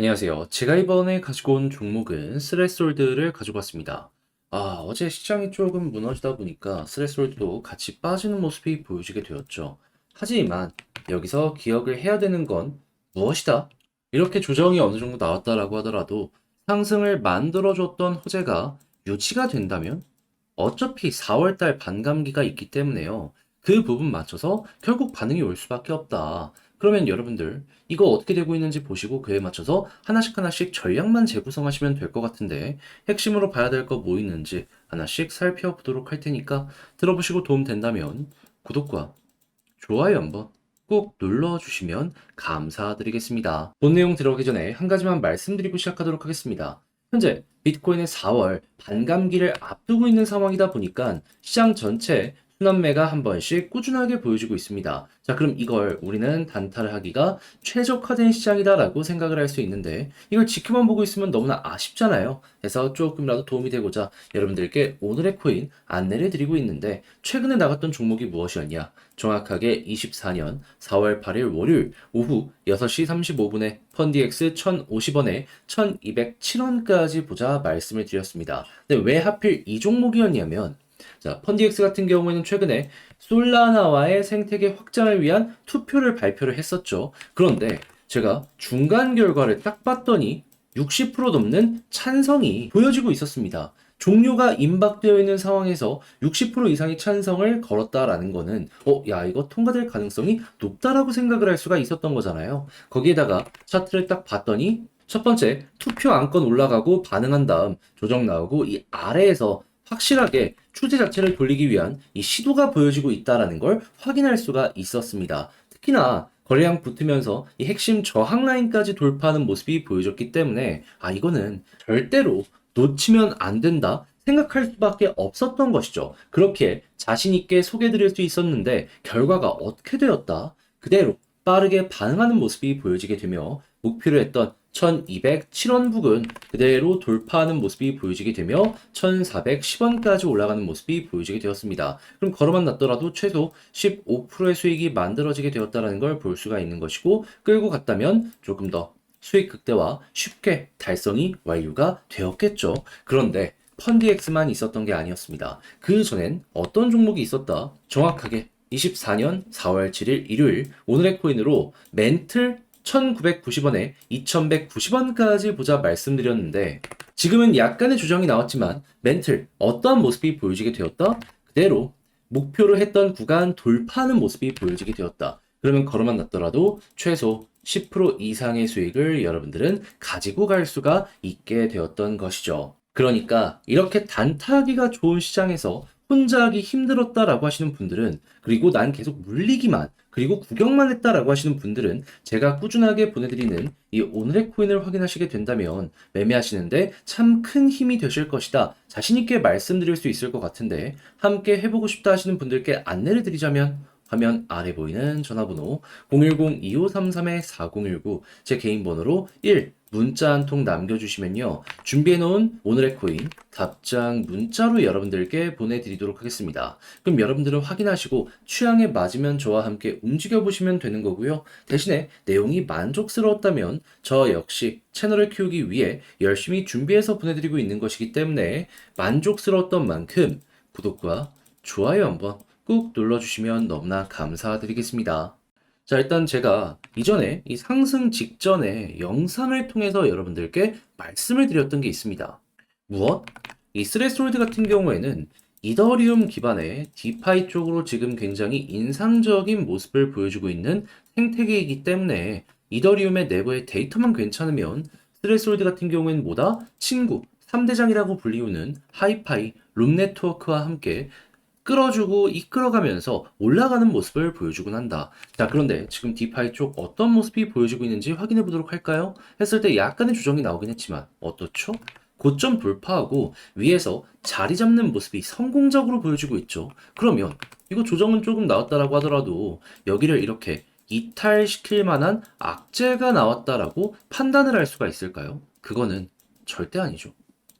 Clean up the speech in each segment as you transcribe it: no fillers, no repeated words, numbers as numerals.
안녕하세요. 제가 이번에 가지고 온 종목은 스레스홀드를 가지고 왔습니다. 어제 시장이 조금 무너지다 보니까 스레스홀드도 같이 빠지는 모습이 보여지게 되었죠. 하지만 여기서 기억을 해야 되는 건 무엇이다? 이렇게 조정이 어느 정도 나왔다라고 하더라도 상승을 만들어줬던 호재가 유지가 된다면 어차피 4월달 반감기가 있기 때문에요. 그 부분 맞춰서 결국 반응이 올 수밖에 없다. 그러면 여러분들 이거 어떻게 되고 있는지 보시고 그에 맞춰서 하나씩 하나씩 전략만 재구성하시면 될 것 같은데 핵심으로 봐야 될 거 뭐 있는지 하나씩 살펴보도록 할 테니까 들어보시고 도움 된다면 구독과 좋아요 한번 꼭 눌러주시면 감사드리겠습니다. 본 내용 들어가기 전에 한 가지만 말씀드리고 시작하도록 하겠습니다. 현재 비트코인의 4월 반감기를 앞두고 있는 상황이다 보니까 시장 전체 순환매가 한 번씩 꾸준하게 보여주고 있습니다. 자, 그럼 이걸 우리는 단타를 하기가 최적화된 시장이다라고 생각을 할 수 있는데 이걸 지켜만 보고 있으면 너무나 아쉽잖아요. 그래서 조금이라도 도움이 되고자 여러분들께 오늘의 코인 안내를 드리고 있는데 최근에 나갔던 종목이 무엇이었냐? 정확하게 24년 4월 8일 월요일 오후 6시 35분에 펀디엑스 1,050원에 1,207원까지 보자 말씀을 드렸습니다. 근데 왜 하필 이 종목이었냐면 자, 펀디엑스 같은 경우에는 최근에 솔라나와의 생태계 확장을 위한 투표를 발표를 했었죠. 그런데 제가 중간 결과를 딱 봤더니 60% 넘는 찬성이 보여지고 있었습니다. 종료가 임박되어 있는 상황에서 60% 이상의 찬성을 걸었다라는 거는 야, 이거 통과될 가능성이 높다라고 생각을 할 수가 있었던 거잖아요. 거기에다가 차트를 딱 봤더니 첫 번째 투표 안건 올라가고 반응한 다음 조정 나오고 이 아래에서 확실하게 추세 자체를 돌리기 위한 이 시도가 보여지고 있다라는 걸 확인할 수가 있었습니다. 특히나 거래량 붙으면서 이 핵심 저항 라인까지 돌파하는 모습이 보여졌기 때문에 이거는 절대로 놓치면 안 된다 생각할 수밖에 없었던 것이죠. 그렇게 자신 있게 소개드릴 수 있었는데 결과가 어떻게 되었다? 그대로 빠르게 반응하는 모습이 보여지게 되며 목표로 했던 1207원 부근 그대로 돌파하는 모습이 보여지게 되며 1410원까지 올라가는 모습이 보여지게 되었습니다. 그럼 걸어만 놨더라도 최소 15%의 수익이 만들어지게 되었다는 걸 볼 수가 있는 것이고 끌고 갔다면 조금 더 수익 극대화 쉽게 달성이 완료가 되었겠죠. 그런데 펀디엑스만 있었던 게 아니었습니다. 그 전엔 어떤 종목이 있었다? 정확하게 24년 4월 7일 일요일 오늘의 코인으로 멘틀 1990원에 2190원까지 보자 말씀드렸는데 지금은 약간의 조정이 나왔지만 멘틀 어떠한 모습이 보여지게 되었다? 그대로 목표로 했던 구간 돌파하는 모습이 보여지게 되었다. 그러면 걸어만 놨더라도 최소 10% 이상의 수익을 여러분들은 가지고 갈 수가 있게 되었던 것이죠. 그러니까 이렇게 단타하기가 좋은 시장에서 혼자 하기 힘들었다라고 하시는 분들은 그리고 난 계속 물리기만 그리고 구경만 했다라고 하시는 분들은 제가 꾸준하게 보내드리는 이 오늘의 코인을 확인하시게 된다면 매매하시는데 참 큰 힘이 되실 것이다. 자신있게 말씀드릴 수 있을 것 같은데 함께 해보고 싶다 하시는 분들께 안내를 드리자면 화면 아래 보이는 전화번호 010-2533-4019 제 개인 번호로 1 문자 한 통 남겨주시면요. 준비해놓은 오늘의 코인 답장 문자로 여러분들께 보내드리도록 하겠습니다. 그럼 여러분들은 확인하시고 취향에 맞으면 저와 함께 움직여보시면 되는 거고요. 대신에 내용이 만족스러웠다면 저 역시 채널을 키우기 위해 열심히 준비해서 보내드리고 있는 것이기 때문에 만족스러웠던 만큼 구독과 좋아요 한번 꾹 눌러주시면 너무나 감사드리겠습니다. 자, 일단 제가 이전에 이 상승 직전에 영상을 통해서 여러분들께 말씀을 드렸던 게 있습니다. 무엇? 이 스레스홀드 같은 경우에는 이더리움 기반의 디파이 쪽으로 지금 굉장히 인상적인 모습을 보여주고 있는 생태계이기 때문에 이더리움의 내부의 데이터만 괜찮으면 스레스홀드 같은 경우에는 뭐다? 친구, 3대장이라고 불리우는 하이파이, 룸 네트워크와 함께 끌어주고 이끌어가면서 올라가는 모습을 보여주곤 한다. 자, 그런데 지금 디파이 쪽 어떤 모습이 보여지고 있는지 확인해 보도록 할까요? 했을 때 약간의 조정이 나오긴 했지만 어떻죠? 고점 돌파하고 위에서 자리 잡는 모습이 성공적으로 보여지고 있죠. 그러면 이거 조정은 조금 나왔다라고 하더라도 여기를 이렇게 이탈시킬 만한 악재가 나왔다라고 판단을 할 수가 있을까요? 그거는 절대 아니죠.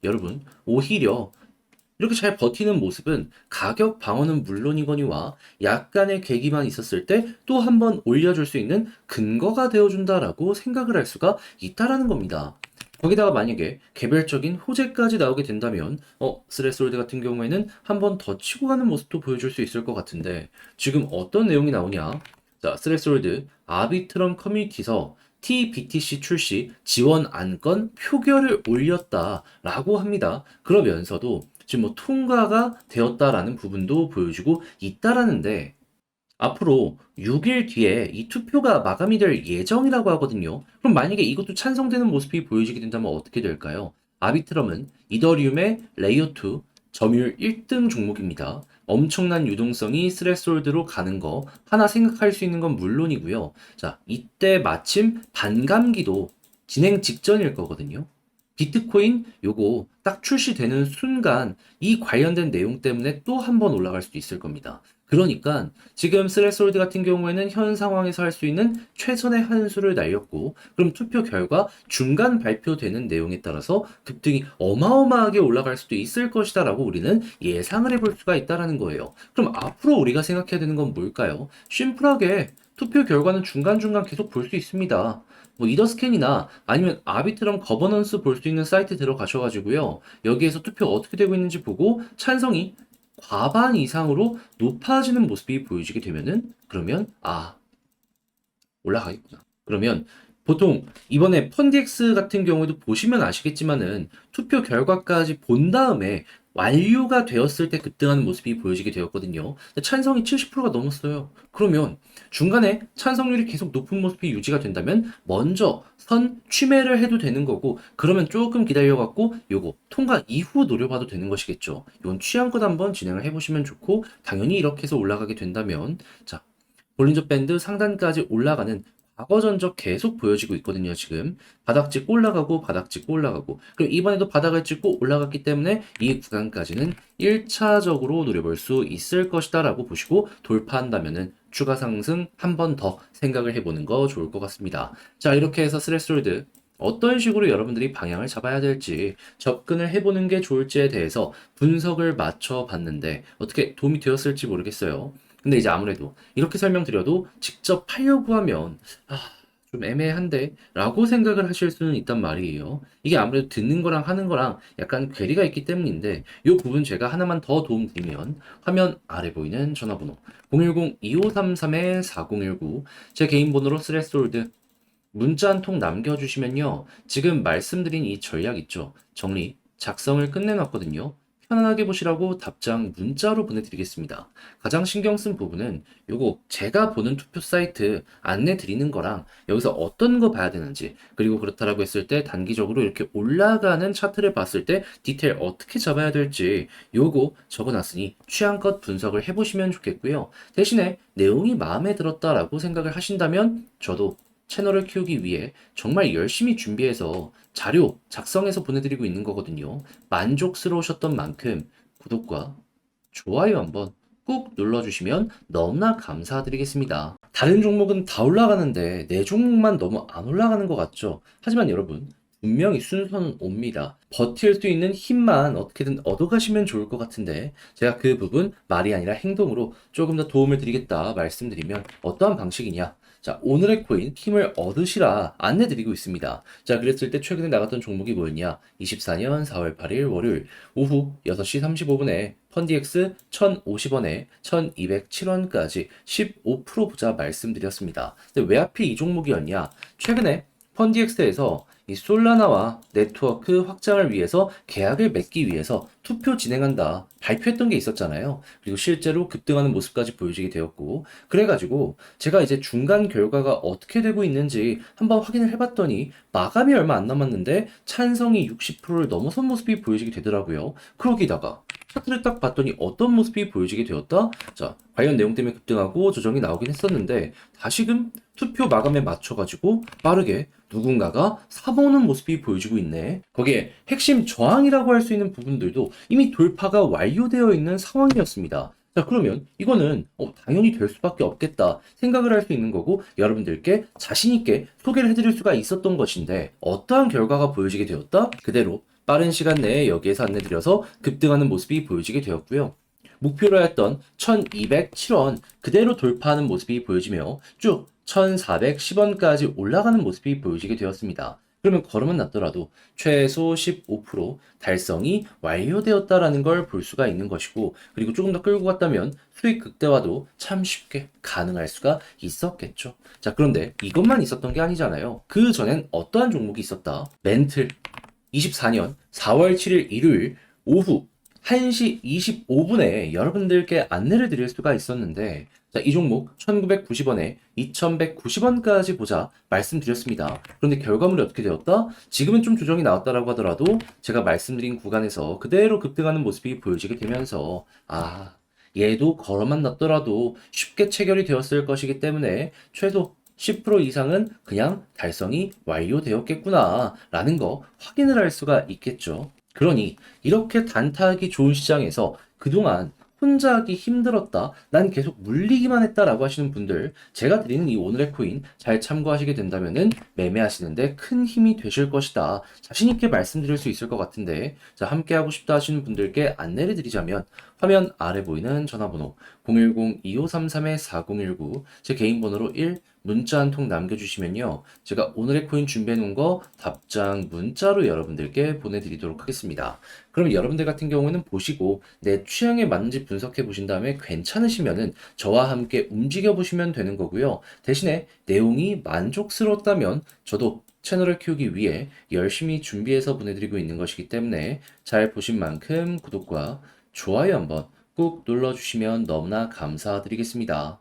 여러분, 오히려 이렇게 잘 버티는 모습은 가격 방어는 물론이거니와 약간의 계기만 있었을 때 또 한 번 올려줄 수 있는 근거가 되어준다라고 생각을 할 수가 있다라는 겁니다. 거기다가 만약에 개별적인 호재까지 나오게 된다면, 스레스홀드 같은 경우에는 한 번 더 치고 가는 모습도 보여줄 수 있을 것 같은데, 지금 어떤 내용이 나오냐? 자, 스레스홀드 아비트럼 커뮤니티에서 TBTC 출시 지원 안건 표결을 올렸다라고 합니다. 그러면서도 지금 뭐 통과가 되었다라는 부분도 보여주고 있다라는데, 앞으로 6일 뒤에 이 투표가 마감이 될 예정이라고 하거든요. 그럼 만약에 이것도 찬성되는 모습이 보여지게 된다면 어떻게 될까요? 아비트럼은 이더리움의 레이어2 점유율 1등 종목입니다. 엄청난 유동성이 스레스홀드로 가는 거 하나 생각할 수 있는 건 물론이고요. 자, 이때 마침 반감기도 진행 직전일 거거든요. 비트코인 요거 딱 출시되는 순간 이 관련된 내용 때문에 또 한 번 올라갈 수도 있을 겁니다. 그러니까 지금 스레스홀드 같은 경우에는 현 상황에서 할 수 있는 최선의 한 수를 날렸고, 그럼 투표 결과 중간 발표되는 내용에 따라서 급등이 어마어마하게 올라갈 수도 있을 것이다 라고 우리는 예상을 해볼 수가 있다라는 거예요. 그럼 앞으로 우리가 생각해야 되는 건 뭘까요? 심플하게 투표 결과는 중간중간 계속 볼 수 있습니다. 뭐 이더스캔이나 아니면 아비트럼 거버넌스 볼 수 있는 사이트 들어가셔가지고요. 여기에서 투표 어떻게 되고 있는지 보고 찬성이 과반 이상으로 높아지는 모습이 보여지게 되면은, 그러면 올라가겠구나. 그러면 보통 이번에 펀디엑스 같은 경우에도 보시면 아시겠지만은 투표 결과까지 본 다음에 완료가 되었을 때 급등하는 모습이 보여지게 되었거든요. 근데 찬성이 70%가 넘었어요. 그러면 중간에 찬성률이 계속 높은 모습이 유지가 된다면 먼저 선 취매를 해도 되는 거고, 그러면 조금 기다려갖고 요거 통과 이후 노려봐도 되는 것이겠죠. 이건 취향껏 한번 진행을 해보시면 좋고, 당연히 이렇게 해서 올라가게 된다면, 자, 볼린저 밴드 상단까지 올라가는 과거 전적 계속 보여지고 있거든요, 지금. 바닥 찍고 올라가고, 바닥 찍고 올라가고. 그리고 이번에도 바닥을 찍고 올라갔기 때문에 이 구간까지는 1차적으로 노려볼 수 있을 것이다 라고 보시고 돌파한다면은 추가 상승 한 번 더 생각을 해보는 거 좋을 것 같습니다. 자, 이렇게 해서 스레스홀드 어떤 식으로 여러분들이 방향을 잡아야 될지, 접근을 해보는 게 좋을지에 대해서 분석을 맞춰 봤는데 어떻게 도움이 되었을지 모르겠어요. 근데 이제 아무래도 이렇게 설명드려도 직접 하려고 하면 좀 애매한데 라고 생각을 하실 수는 있단 말이에요. 이게 아무래도 듣는 거랑 하는 거랑 약간 괴리가 있기 때문인데, 이 부분 제가 하나만 더 도움 드리면, 화면 아래 보이는 전화번호 010-2533-4019, 제 개인 번호로 스레스홀드 문자 한 통 남겨주시면요, 지금 말씀드린 이 전략 있죠? 정리, 작성을 끝내놨거든요. 편안하게 보시라고 답장 문자로 보내드리겠습니다. 가장 신경 쓴 부분은 요거 제가 보는 투표 사이트 안내 드리는 거랑 여기서 어떤 거 봐야 되는지, 그리고 그렇다라고 했을 때 단기적으로 이렇게 올라가는 차트를 봤을 때 디테일 어떻게 잡아야 될지 요거 적어놨으니 취향껏 분석을 해보시면 좋겠고요. 대신에 내용이 마음에 들었다라고 생각을 하신다면 저도 채널을 키우기 위해 정말 열심히 준비해서 자료 작성해서 보내드리고 있는 거거든요. 만족스러우셨던 만큼 구독과 좋아요 한번 꾹 눌러주시면 너무나 감사드리겠습니다. 다른 종목은 다 올라가는데 내 종목만 너무 안 올라가는 것 같죠? 하지만 여러분, 분명히 순서는 옵니다. 버틸 수 있는 힘만 어떻게든 얻어가시면 좋을 것 같은데, 제가 그 부분 말이 아니라 행동으로 조금 더 도움을 드리겠다 말씀드리면 어떠한 방식이냐? 자, 오늘의 코인 힘을 얻으시라 안내드리고 있습니다. 자, 그랬을 때 최근에 나갔던 종목이 뭐였냐? 24년 4월 8일 월요일 오후 6시 35분에 펀디엑스 1,050원에 1,207원까지 15% 보자 말씀드렸습니다. 근데 왜 하필 이 종목이었냐? 최근에 펀디엑스에서 이 솔라나와 네트워크 확장을 위해서 계약을 맺기 위해서 투표 진행한다 발표했던 게 있었잖아요. 그리고 실제로 급등하는 모습까지 보여지게 되었고, 그래가지고 제가 이제 중간 결과가 어떻게 되고 있는지 한번 확인을 해봤더니 마감이 얼마 안 남았는데 찬성이 60%를 넘어선 모습이 보여지게 되더라고요. 그러기다가 차트를 딱 봤더니 어떤 모습이 보여지게 되었다? 자, 관련 내용 때문에 급등하고 조정이 나오긴 했었는데 다시금 투표 마감에 맞춰가지고 빠르게 누군가가 사모는 모습이 보여지고 있네. 거기에 핵심 저항이라고 할 수 있는 부분들도 이미 돌파가 완료되어 있는 상황이었습니다. 자, 그러면 이거는 당연히 될 수밖에 없겠다 생각을 할 수 있는 거고, 여러분들께 자신 있게 소개를 해드릴 수가 있었던 것인데 어떠한 결과가 보여지게 되었다? 그대로 빠른 시간 내에 여기에서 안내드려서 급등하는 모습이 보여지게 되었고요. 목표로 했던 1207원 그대로 돌파하는 모습이 보여지며 쭉 1410원까지 올라가는 모습이 보여지게 되었습니다. 그러면 걸음은 낮더라도 최소 15% 달성이 완료되었다라는 걸 볼 수가 있는 것이고, 그리고 조금 더 끌고 갔다면 수익 극대화도 참 쉽게 가능할 수가 있었겠죠. 자, 그런데 이것만 있었던 게 아니잖아요. 그 전엔 어떠한 종목이 있었다? 멘틀. 24년 4월 7일 일요일 오후 1시 25분에 여러분들께 안내를 드릴 수가 있었는데, 자, 이 종목 1990원에 2190원까지 보자 말씀드렸습니다. 그런데 결과물이 어떻게 되었다? 지금은 좀 조정이 나왔다라고 하더라도 제가 말씀드린 구간에서 그대로 급등하는 모습이 보여지게 되면서, 얘도 걸어만 놨더라도 쉽게 체결이 되었을 것이기 때문에 최소 10% 이상은 그냥 달성이 완료되었겠구나 라는 거 확인을 할 수가 있겠죠. 그러니 이렇게 단타하기 좋은 시장에서 그동안 혼자 하기 힘들었다, 난 계속 물리기만 했다라고 하시는 분들, 제가 드리는 이 오늘의 코인 잘 참고하시게 된다면은 매매하시는데 큰 힘이 되실 것이다, 자신 있게 말씀드릴 수 있을 것 같은데, 자, 함께 하고 싶다 하시는 분들께 안내를 드리자면 화면 아래 보이는 전화번호 010-2533-4019, 제 개인 번호로 1 문자 한 통 남겨주시면요, 제가 오늘의 코인 준비해 놓은 거 답장 문자로 여러분들께 보내드리도록 하겠습니다. 그럼 여러분들 같은 경우에는 보시고 내 취향에 맞는지 분석해 보신 다음에 괜찮으시면은 저와 함께 움직여 보시면 되는 거고요. 대신에 내용이 만족스러웠다면 저도 채널을 키우기 위해 열심히 준비해서 보내드리고 있는 것이기 때문에 잘 보신 만큼 구독과 좋아요 한번 꾹 눌러주시면 너무나 감사드리겠습니다.